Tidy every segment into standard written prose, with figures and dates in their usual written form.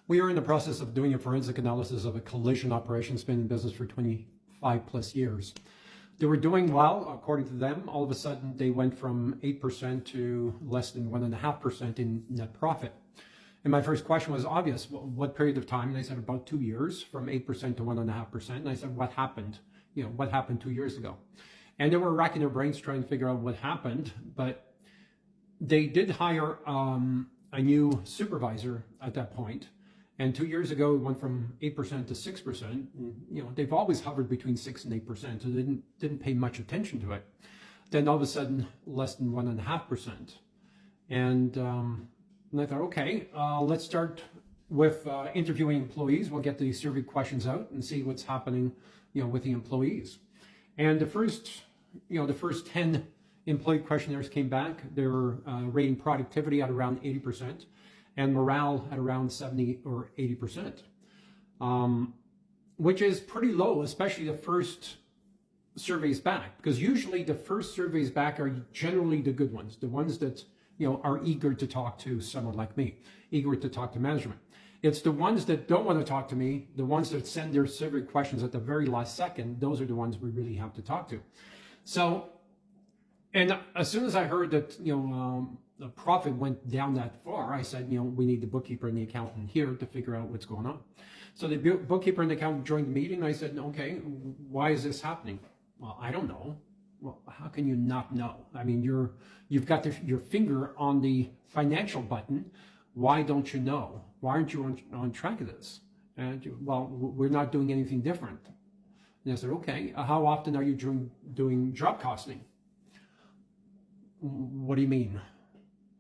We are in the process of doing a forensic analysis of a collision operation that's been in business for 25 plus years. They were doing well, according to them. All of a sudden, they went from 8% to less than 1.5% in net profit. And my first question was obvious. What period of time? And they said about 2 years, from 8% to 1.5%. And I said, what happened? What happened 2 years ago? And they were racking their brains trying to figure out what happened. But they did hire a new supervisor at that point. And 2 years ago, it went from 8% to 6%. They've always hovered between 6 and 8%, so they didn't pay much attention to it. Then all of a sudden, less than 1.5%. And I thought, okay, let's start with interviewing employees. We'll get the survey questions out and see what's happening, with the employees. And the first 10 employee questionnaires came back. They were rating productivity at around 80%. And morale at around 70 or 80%, which is pretty low, especially the first surveys back, because usually the first surveys back are generally the good ones, the ones that are eager to talk to someone like me, eager to talk to management. It's the ones that don't want to talk to me, the ones that send their survey questions at the very last second, those are the ones we really have to talk to. So, and as soon as I heard that, the profit went down that far, I said, we need the bookkeeper and the accountant here to figure out what's going on. So the bookkeeper and the accountant joined the meeting. I said, okay, why is this happening? Well, I don't know. Well, how can you not know? I mean, you've got your finger on the financial button. Why don't you know? Why aren't you on track of this? And well, we're not doing anything different. And I said, okay, how often are you doing job costing? What do you mean?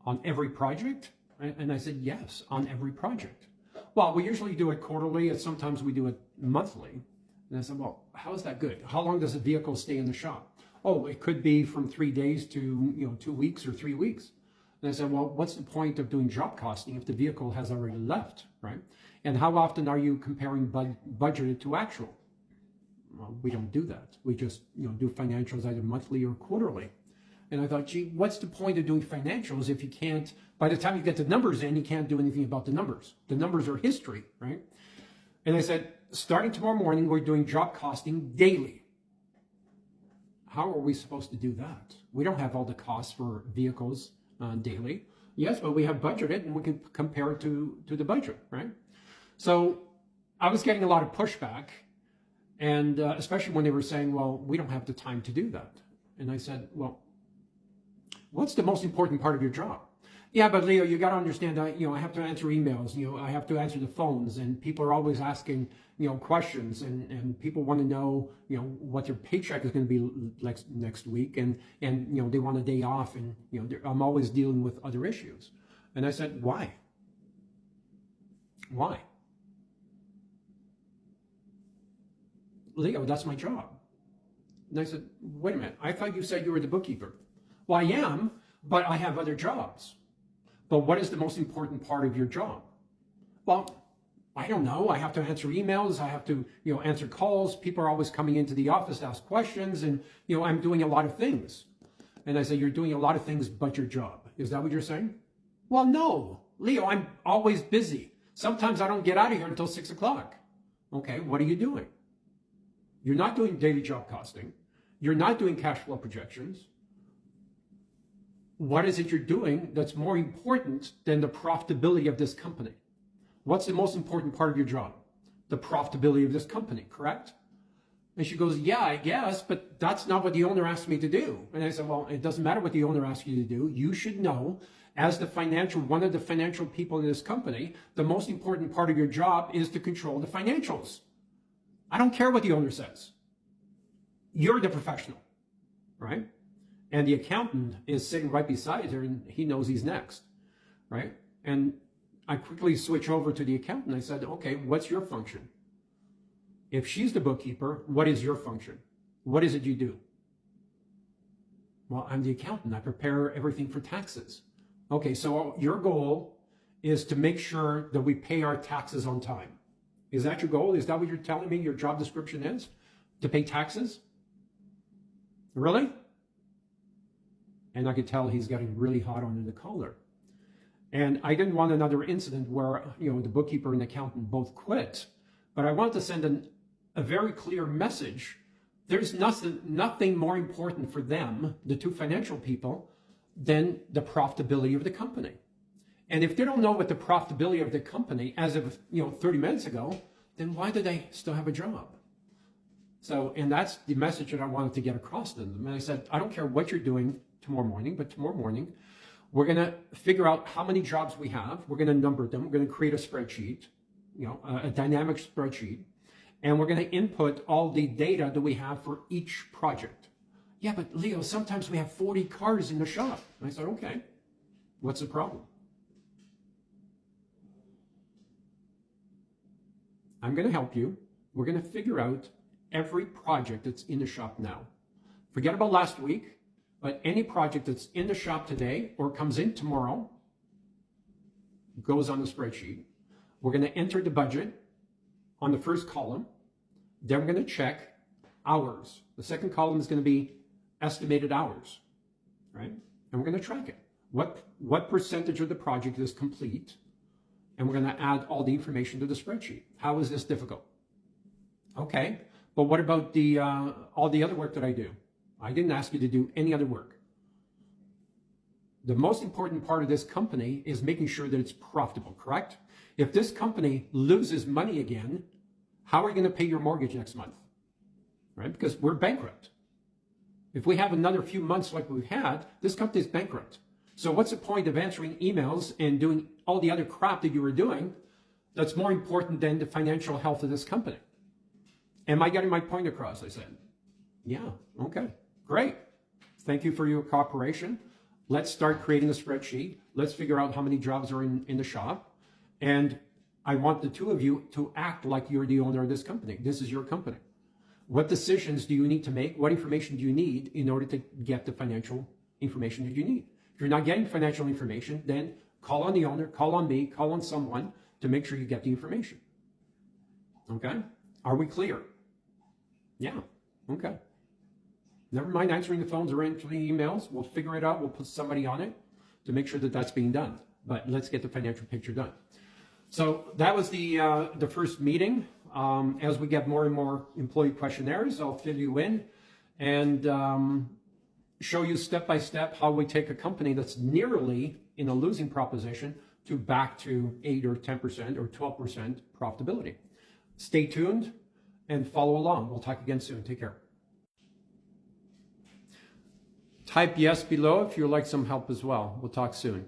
On every project? And I said, yes, on every project. Well, we usually do it quarterly, and sometimes we do it monthly. And I said, well, how is that good? How long does a vehicle stay in the shop? Oh, it could be from 3 days to 2 weeks or 3 weeks. And I said, well, what's the point of doing job costing if the vehicle has already left, right? And how often are you comparing budgeted to actual? Well, we don't do that. We just do financials either monthly or quarterly. And I thought, gee, what's the point of doing financials if you can't, by the time you get the numbers in, you can't do anything about the numbers. The numbers are history, right? And I said, starting tomorrow morning, we're doing job costing daily. How are we supposed to do that? We don't have all the costs for vehicles daily. Yes, but we have budgeted and we can compare it to the budget, right? So I was getting a lot of pushback, and especially when they were saying, well, we don't have the time to do that. And I said, well, what's the most important part of your job? Yeah, but Leo, you got to understand that, I have to answer emails, I have to answer the phones, and people are always asking, questions, and people want to know, what their paycheck is going to be next week, and they want a day off, and, I'm always dealing with other issues. And I said, why? Why? Leo, that's my job. And I said, wait a minute, I thought you said you were the bookkeeper. Well, I am, but I have other jobs. But what is the most important part of your job? Well, I don't know. I have to answer emails. I have to, answer calls. People are always coming into the office to ask questions, and, I'm doing a lot of things. And I say, you're doing a lot of things but your job. Is that what you're saying? Well, no, Leo, I'm always busy. Sometimes I don't get out of here until 6 o'clock. Okay, what are you doing? You're not doing daily job costing. You're not doing cash flow projections. What is it you're doing that's more important than the profitability of this company? What's the most important part of your job? The profitability of this company, correct? And she goes, yeah, I guess, but that's not what the owner asked me to do. And I said, well, it doesn't matter what the owner asked you to do. You should know, as one of the financial people in this company, the most important part of your job is to control the financials. I don't care what the owner says. You're the professional, right? And the accountant is sitting right beside her, and he knows he's next, right? And I quickly switch over to the accountant. I said, okay, what's your function? If she's the bookkeeper, what is your function? What is it you do? Well, I'm the accountant. I prepare everything for taxes. Okay, so your goal is to make sure that we pay our taxes on time. Is that your goal? Is that what you're telling me your job description is? To pay taxes? Really? And I could tell he's getting really hot under the collar. And I didn't want another incident where, the bookkeeper and accountant both quit, but I wanted to send a very clear message. There's nothing more important for them, the two financial people, than the profitability of the company. And if they don't know what the profitability of the company as of 30 minutes ago, then why do they still have a job? So, and that's the message that I wanted to get across to them. And I said, I don't care what you're doing tomorrow morning, but tomorrow morning, we're going to figure out how many jobs we have. We're going to number them. We're going to create a spreadsheet, a dynamic spreadsheet. And we're going to input all the data that we have for each project. Yeah, but Leo, sometimes we have 40 cars in the shop. And I said, okay, what's the problem? I'm going to help you. We're going to figure out every project that's in the shop now. Forget about last week, but any project that's in the shop today or comes in tomorrow goes on the spreadsheet. We're going to enter the budget on the first column. Then we're going to check hours. The second column is going to be estimated hours, right? And we're going to track it. What percentage of the project is complete? And we're going to add all the information to the spreadsheet. How is this difficult? Okay, but what about all the other work that I do? I didn't ask you to do any other work. The most important part of this company is making sure that it's profitable, correct? If this company loses money again, how are you going to pay your mortgage next month? Right? Because we're bankrupt. If we have another few months like we've had, this company is bankrupt. So what's the point of answering emails and doing all the other crap that you were doing that's more important than the financial health of this company? Am I getting my point across? I said, yeah, okay, great. Thank you for your cooperation. Let's start creating a spreadsheet. Let's figure out how many jobs are in the shop. And I want the two of you to act like you're the owner of this company. This is your company. What decisions do you need to make? What information do you need in order to get the financial information that you need? If you're not getting financial information, then call on the owner, call on me, call on someone to make sure you get the information. Okay? Are we clear? Yeah. Okay. Never mind answering the phones or answering the emails. We'll figure it out. We'll put somebody on it to make sure that that's being done. But let's get the financial picture done. So that was the first meeting. As we get more and more employee questionnaires, I'll fill you in and show you step by step how we take a company that's nearly in a losing proposition to back to 8 or 10% or 12% profitability. Stay tuned and follow along. We'll talk again soon. Take care. Type yes below if you'd like some help as well. We'll talk soon.